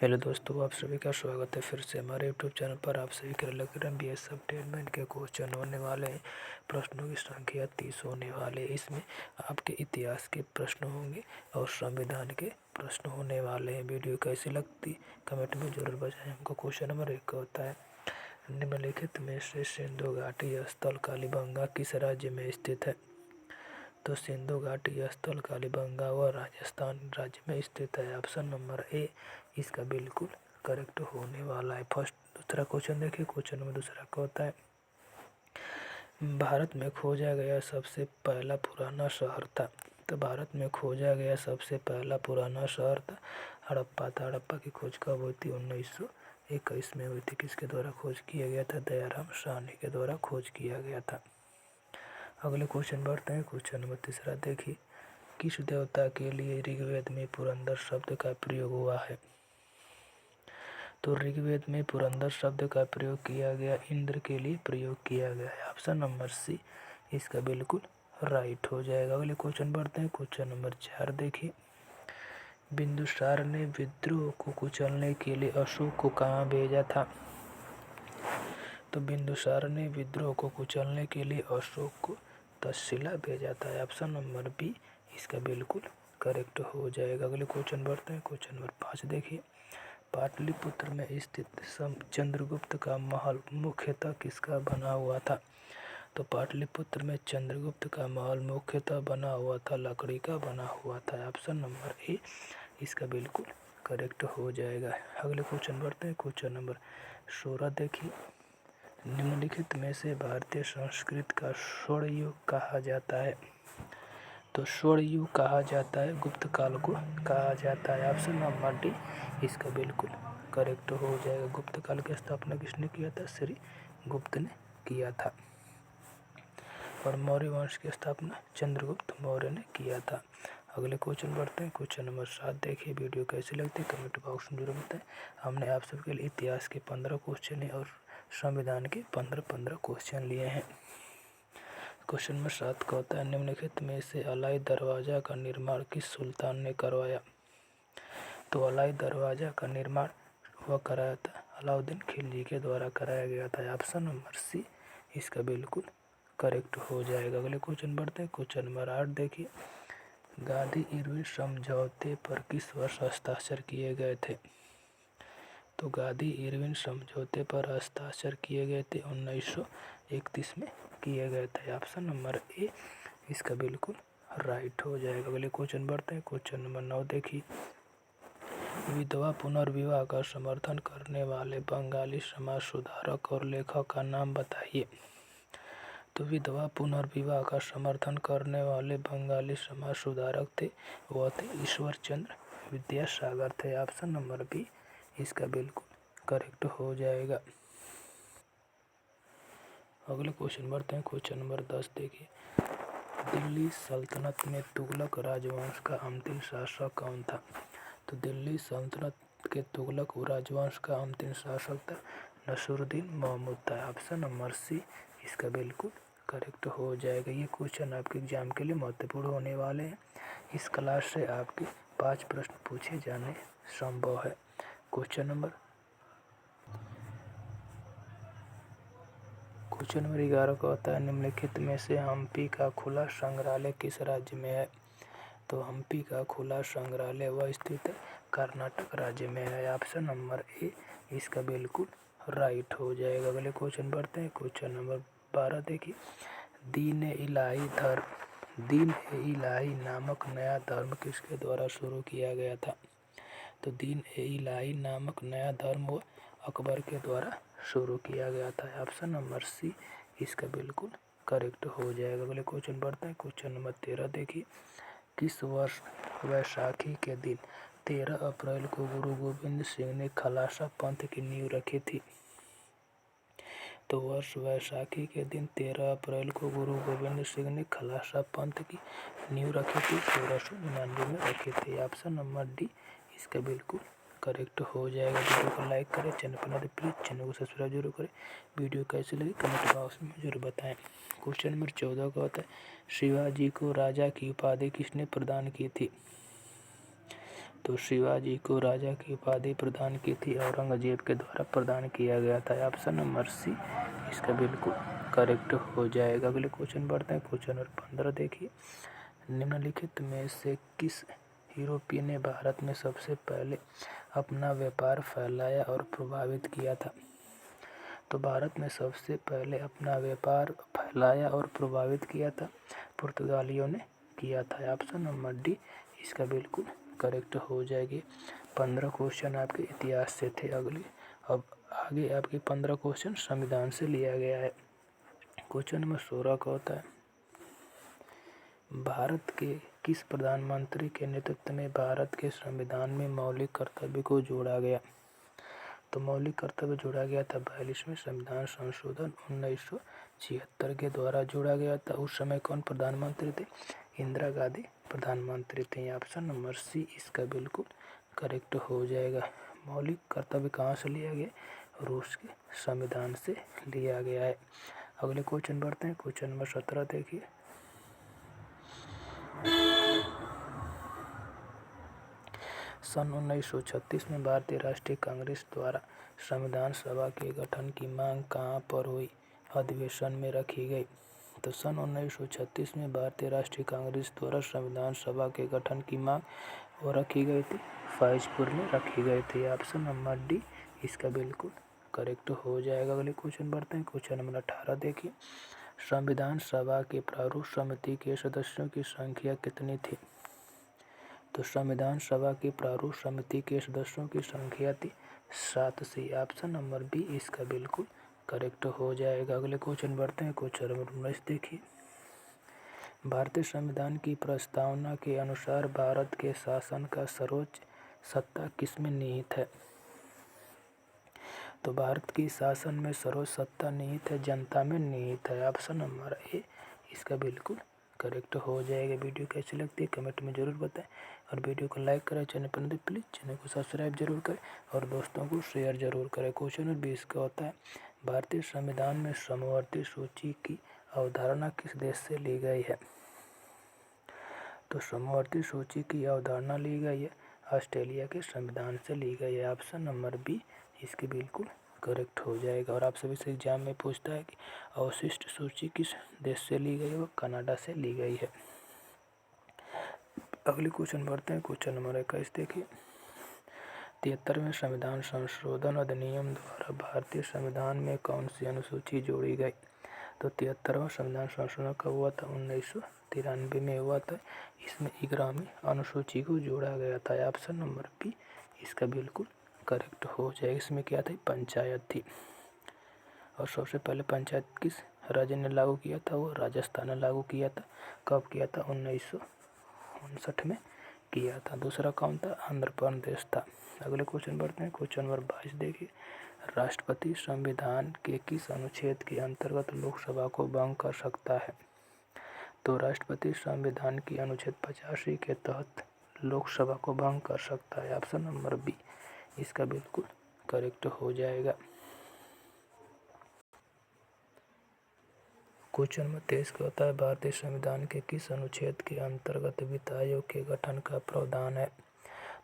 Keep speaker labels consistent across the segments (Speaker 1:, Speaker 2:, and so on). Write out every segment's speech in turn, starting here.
Speaker 1: Hello दोस्तों, आप सभी का स्वागत है फिर से हमारे यूट्यूब चैनल पर। आप सभी के रिलेटेड BS सबटेनमेंट के क्वेश्चन होने वाले हैं। प्रश्नों की संख्या 30 होने वाले हैं। इसमें आपके इतिहास के प्रश्न होंगे और संविधान के प्रश्न होने वाले हैं। वीडियो कैसी लगती कमेंट में जरूर बताएं हमको। क्वेश्चन नंबर 1 का होता है, निम्नलिखित में से सिंधु घाटी स्थल कालीबंगा किस राज्य में स्थित है? तो सिंधु घाटी स्थल कालीबंगा व राजस्थान राज्य में स्थित है। ऑप्शन नंबर ए इसका बिल्कुल करेक्ट होने वाला है। फर्स्ट दूसरा क्वेश्चन देखिए। क्वेश्चन नंबर दूसरा का होता है, भारत में खोजा गया सबसे पहला पुराना शहर था। तो भारत में खोजा गया सबसे पहला पुराना शहर था हड़प्पा था। हड़प्पा की खोज कब हुई थी? 1921 में हुई थी। किसके द्वारा खोज किया गया था? दयाराम साहनी के द्वारा खोज किया गया था। अगले क्वेश्चन बढ़ते हैं। क्वेश्चन नंबर तीसरा देखिए, किस देवता के लिए ऋग्वेद में पुरंदर शब्द का प्रयोग हुआ है? तो ऋग्वेद में पुरंदर शब्द का प्रयोग किया गया इंद्र के लिए प्रयोग किया गया है। ऑप्शन नंबर सी इसका बिल्कुल राइट हो जाएगा। अगले क्वेश्चन बढ़ते हैं। क्वेश्चन नंबर 4 देखिए, बिंदुसार ने विद्रोह को कुचलने के लिए अशोक को कहाँ भेजा था? तो बिंदुसार ने विद्रोह को कुचलने के लिए अशोक को तक्षशिला भेजा था। ऑप्शन नंबर बी इसका बिल्कुल करेक्ट हो जाएगा। अगले क्वेश्चन बढ़ते हैं। क्वेश्चन नंबर 5 देखिए, पाटलिपुत्र में स्थित चंद्रगुप्त का महल मुख्यतः किसका बना हुआ था? तो पाटलिपुत्र में चंद्रगुप्त का महल मुख्यतः बना हुआ था लकड़ी का बना हुआ था। ऑप्शन नंबर ए इसका बिल्कुल करेक्ट हो जाएगा। अगले क्वेश्चन बढ़ते हैं। क्वेश्चन नंबर 16 देखिए, निम्नलिखित में से भारतीय संस्कृत का स्वर्ण युग कहा जाता है? तो स्वर्ण युग कहा जाता है गुप्त काल को कहा जाता है। ऑप्शन नंबर डी इसका बिल्कुल करेक्ट हो जाएगा। गुप्त काल की स्थापना किसने किया था? श्री गुप्त ने किया था। और मौर्य वंश की स्थापना चंद्रगुप्त मौर्य ने किया था। अगले क्वेश्चन बढ़ते हैं। क्वेश्चन नंबर 7 देखिए। वीडियो कैसी लगती है कमेंट बॉक्स में जरूर बताएं। हमने आप सबके लिए इतिहास के 15 क्वेश्चन है और संविधान के 15 क्वेश्चन लिए हैं। क्वेश्चन नंबर 7 का होता है, निम्नलिखित में से अलाई दरवाजा का निर्माण किस सुल्तान ने करवाया? तो अलाई दरवाजा का निर्माण वह कराया था अलाउद्दीन खिलजी के द्वारा कराया गया था। ऑप्शन नंबर सी इसका बिल्कुल करेक्ट हो जाएगा। अगले क्वेश्चन बढ़ते हैं। क्वेश्चन नंबर 8 देखिए, गांधी इरविन समझौते पर किस वर्ष हस्ताक्षर किए गए थे? तो गांधी इरविन समझौते पर हस्ताक्षर किए गए थे 1931 में किए गए थे। ऑप्शन नंबर ए इसका बिल्कुल राइट हो जाएगा। अगले क्वेश्चन बढ़ते हैं। क्वेश्चन नंबर 9 देखिए, विधवा पुनर्विवाह का समर्थन करने वाले बंगाली समाज सुधारक और लेखक का नाम बताइए। तो विधवा पुनर्विवाह का समर्थन करने वाले बंगाली समाज सुधारक थे वह थे ईश्वर चंद्र विद्यासागर थे। ऑप्शन नंबर बी इसका बिल्कुल करेक्ट हो जाएगा। अगले क्वेश्चन बढ़ते हैं। क्वेश्चन नंबर 10 देखिए, दिल्ली सल्तनत में तुगलक राजवंश का अंतिम शासक कौन था? तो दिल्ली सल्तनत के तुगलक राजवंश का अंतिम शासक था नसरुद्दीन महमूद था। ऑप्शन नंबर सी इसका बिल्कुल करेक्ट हो जाएगा। ये क्वेश्चन आपके एग्जाम के लिए महत्वपूर्ण होने वाले हैं। इस क्लास से आपके 5 प्रश्न पूछे जाने संभव है। क्वेश्चन नंबर 11 का होता है, निम्नलिखित में से हम्पी का खुला संग्रहालय किस राज्य में है? तो हम्पी का खुला संग्रहालय वह स्थित है कर्नाटक राज्य में है। ऑप्शन नंबर ए इसका बिल्कुल राइट हो जाएगा। अगले क्वेश्चन बढ़ते हैं। क्वेश्चन नंबर 12 देखिए, दीन ए इलाही नामक नया धर्म किसके द्वारा शुरू किया गया था? तो दीन ए इलाही नामक नया धर्म वो अकबर के द्वारा शुरू किया गया था। ऑप्शन नंबर सी इसका बिल्कुल करेक्ट हो जाएगा। अगले क्वेश्चन बढ़ते हैं। क्वेश्चन नंबर 13 देखिए, किस वर्ष वैशाखी के दिन 13 अप्रैल को गुरु गोविंद सिंह ने खालसा पंथ की नींव रखी थी? तो वर्ष वैशाखी के दिन 13 अप्रैल को गुरु गोविंद सिंह ने खालसा पंथ की नींव रखी थी। 1699 में रखी थी। ऑप्शन नंबर डी इसका बिल्कुल करेक्ट हो जाएगा। वीडियो को लाइक करें, चैनल पर नए प्लीज़ चैनल को सब्सक्राइब जरूर करें। वीडियो कैसी लगी कमेंट बॉक्स में जरूर बताएं। क्वेश्चन नंबर 14 का होता है, शिवाजी को राजा की उपाधि किसने प्रदान की थी? तो शिवाजी को राजा की उपाधि प्रदान की थी औरंगजेब के द्वारा प्रदान किया गया था। ऑप्शन नंबर सी इसका बिल्कुल करेक्ट हो जाएगा। अगले क्वेश्चन बढ़ते हैं। क्वेश्चन नंबर 15 देखिए, निम्नलिखित में से किस यूरोपीय ने भारत में सबसे पहले अपना व्यापार फैलाया और प्रभावित किया था? तो भारत में सबसे पहले अपना व्यापार फैलाया और प्रभावित किया था पुर्तगालियों ने किया था। ऑप्शन नंबर डी इसका बिल्कुल करेक्ट हो जाएगी। 15 क्वेश्चन आपके इतिहास से थे। अब आगे आपके 15 क्वेश्चन संविधान से लिया गया है। क्वेश्चन नंबर 16 का होता है, भारत के किस प्रधानमंत्री के नेतृत्व में भारत के संविधान में मौलिक कर्तव्य को जोड़ा गया? तो मौलिक कर्तव्य जोड़ा गया था 42वें संविधान संशोधन 1976 के द्वारा जोड़ा गया था। उस समय कौन प्रधानमंत्री थे? इंदिरा गांधी प्रधानमंत्री थे। ऑप्शन नंबर सी इसका बिल्कुल करेक्ट हो जाएगा। मौलिक कर्तव्य कहाँ से लिया गया? रूस के संविधान से लिया गया है। अगले क्वेश्चन बढ़ते हैं। क्वेश्चन नंबर 17 देखिए, सन 1936 में भारतीय राष्ट्रीय कांग्रेस द्वारा संविधान सभा के गठन की मांग कहाँ पर हुई? अधिवेशन में रखी गई। तो सन 1936 में भारतीय राष्ट्रीय कांग्रेस द्वारा संविधान सभा के गठन की मांग वो रखी गई थी, फैजपुर में रखी गई थी। ऑप्शन नंबर डी इसका बिल्कुल करेक्ट हो जाएगा। अगले क्वेश्चन बढ़ते हैं। क्वेश्चन नंबर 18 देखिए, संविधान सभा के प्रारूप समिति के सदस्यों की संख्या कितनी थी? तो संविधान सभा की प्रारूप समिति के सदस्यों की संख्या थी 7 सी। ऑप्शन नंबर बी इसका बिल्कुल करेक्ट हो जाएगा। अगले क्वेश्चन बढ़ते हैं। क्वेश्चन नंबर 19 देखिए, भारतीय संविधान की प्रस्तावना के अनुसार भारत के शासन का सर्वोच्च सत्ता किसमें निहित है? तो भारत की शासन में सर्वोच्च सत्ता निहित है, जनता में निहित है। ऑप्शन नंबर ए इसका बिल्कुल करेक्ट हो जाएगा। वीडियो कैसी लगती है कमेंट में ज़रूर बताएं और वीडियो को लाइक करें। चैनल पर नए प्लीज़ चैनल को सब्सक्राइब जरूर करें और दोस्तों को शेयर जरूर करें। क्वेश्चन नंबर 20 का होता है, भारतीय संविधान में समवर्ती सूची की अवधारणा किस देश से ली गई है? तो समवर्ती सूची की अवधारणा ली गई है ऑस्ट्रेलिया के संविधान से ली गई है। ऑप्शन नंबर बी इसकी बिल्कुल करेक्ट हो जाएगा। और आप सभी से एग्जाम में पूछता है कि अवशिष्ट सूची किस देश से ली गई है? वो कनाडा से ली गई है। अगले क्वेश्चन बढ़ते हैं। क्वेश्चन नंबर 21 देखिए, 73वें संविधान संशोधन अधिनियम द्वारा भारतीय संविधान में कौन सी अनुसूची जोड़ी गई? तो 73वां संविधान संशोधन कब हुआ था? 1993 में हुआ था। इसमें 11वीं अनुसूची को जोड़ा गया था। ऑप्शन नंबर बी इसका बिल्कुल करेक्ट हो जाएगा। इसमें क्या था? पंचायत थी। और सबसे पहले पंचायत किस राज्य ने लागू किया था? वो राजस्थान ने लागू किया था। कब किया था? 1959 में किया था। दूसरा कौन था? आंध्र प्रदेश था। अगले क्वेश्चन बढ़ते हैं। क्वेश्चन नंबर 22 देखिए, राष्ट्रपति संविधान के किस अनुच्छेद के अंतर्गत लोकसभा को भंग कर सकता है? तो राष्ट्रपति संविधान की अनुच्छेद 85 के तहत लोकसभा को भंग कर सकता है। ऑप्शन नंबर बी इसका बिल्कुल करेक्ट हो जाएगा। क्वेश्चन नंबर 23 का होता है, भारतीय संविधान के किस अनुच्छेद के अंतर्गत वित्त आयोग के गठन का प्रावधान है?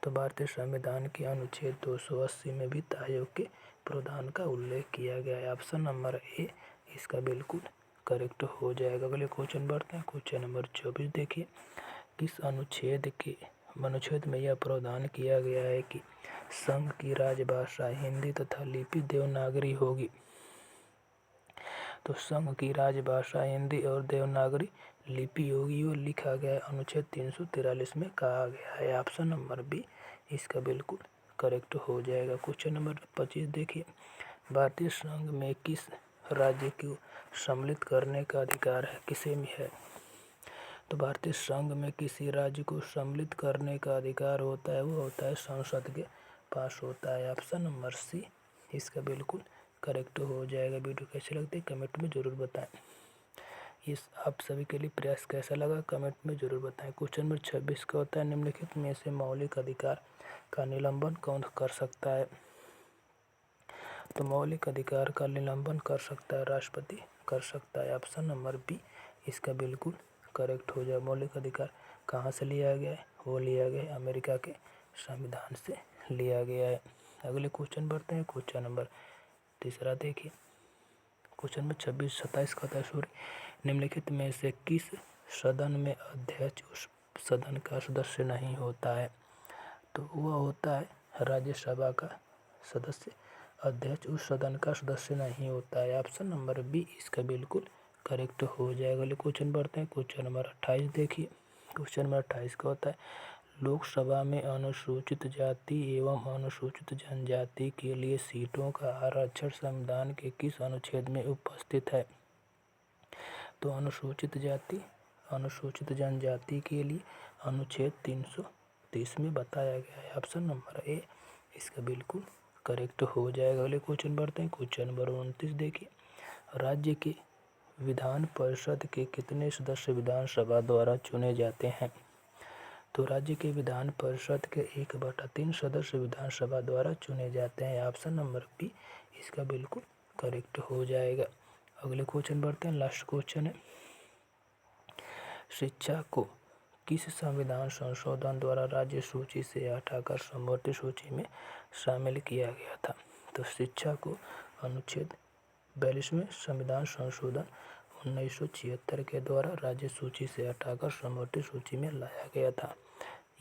Speaker 1: तो भारतीय संविधान के अनुच्छेद 280 में वित्त आयोग के प्रावधान का उल्लेख किया गया है। ऑप्शन नंबर ए इसका बिल्कुल करेक्ट हो जाएगा। अगले क्वेश्चन बढ़ते हैं। क्वेश्चन नंबर 24 देखिए, किस अनुच्छेद में यह प्रावधान किया गया है कि संघ की राजभाषा हिंदी तथा लिपि देवनागरी होगी? तो संघ की राजभाषा हिंदी और देवनागरी लिपि होगी, वो लिखा गया है अनुच्छेद 343 में कहा गया है। ऑप्शन नंबर बी इसका बिल्कुल करेक्ट हो जाएगा। क्वेश्चन नंबर 25 देखिए, भारतीय संघ में किस राज्य को सम्मिलित करने का अधिकार है? किसे में है? तो भारतीय संघ में किसी राज्य को सम्मिलित करने का अधिकार होता है, वो होता है संसद के पास होता है। ऑप्शन नंबर सी इसका बिल्कुल करेक्ट हो जाएगा। वीडियो कैसी लगती है कमेंट में ज़रूर बताएं। इस आप सभी के लिए प्रयास कैसा लगा कमेंट में ज़रूर बताएं। क्वेश्चन नंबर 26 का होता है, निम्नलिखित में से मौलिक अधिकार का निलंबन कौन कर सकता है? तो मौलिक अधिकार का निलंबन कर सकता है राष्ट्रपति कर सकता है। ऑप्शन नंबर बी इसका बिल्कुल करेक्ट हो जाए। मौलिक अधिकार कहाँ से लिया गया है? वो लिया गया है अमेरिका के संविधान से लिया गया है। अगले क्वेश्चन बढ़ते हैं। क्वेश्चन नंबर 3 देखिए। क्वेश्चन नंबर 27 का था सूर्य निम्नलिखित में से किस सदन में अध्यक्ष उस सदन का सदस्य नहीं होता है? तो वह होता है राज्यसभा का सदस्य। अध्यक्ष उस सदन का सदस्य नहीं होता है। ऑप्शन नंबर बी इसका बिल्कुल करेक्ट हो जाएगा। अगले क्वेश्चन बढ़ते हैं। क्वेश्चन नंबर 28 देखिए। क्वेश्चन नंबर 28 का होता है लोकसभा में अनुसूचित जाति एवं अनुसूचित जनजाति के लिए सीटों का आरक्षण संविधान के किस अनुच्छेद में उपस्थित है? तो अनुसूचित जाति अनुसूचित जनजाति के लिए अनुच्छेद 330 में बताया गया है। ऑप्शन नंबर ए इसका बिल्कुल करेक्ट हो जाएगा। अगले क्वेश्चन बढ़ते हैं। क्वेश्चन नंबर 29 देखिए। राज्य के विधान परिषद के कितने सदस्य विधानसभा द्वारा चुने जाते हैं? तो राज्य के विधान परिषद के 1/3 सदस्य विधानसभा द्वारा चुने जाते हैं। ऑप्शन नंबर बी इसका बिल्कुल करेक्ट हो जाएगा। अगले क्वेश्चन बढ़ते हैं। लास्ट क्वेश्चन है शिक्षा को किस संविधान संशोधन द्वारा राज्य सूची से हटाकर समवर्ती सूची में शामिल किया गया था? तो शिक्षा को अनुच्छेद 42वें संविधान संशोधन 1976 के द्वारा राज्य सूची से हटाकर समवर्ती सूची में लाया गया था।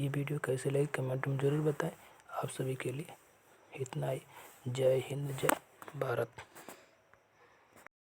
Speaker 1: ये वीडियो कैसे लगी कमेंट में ज़रूर बताएं। आप सभी के लिए इतना ही। जय हिंद, जय भारत।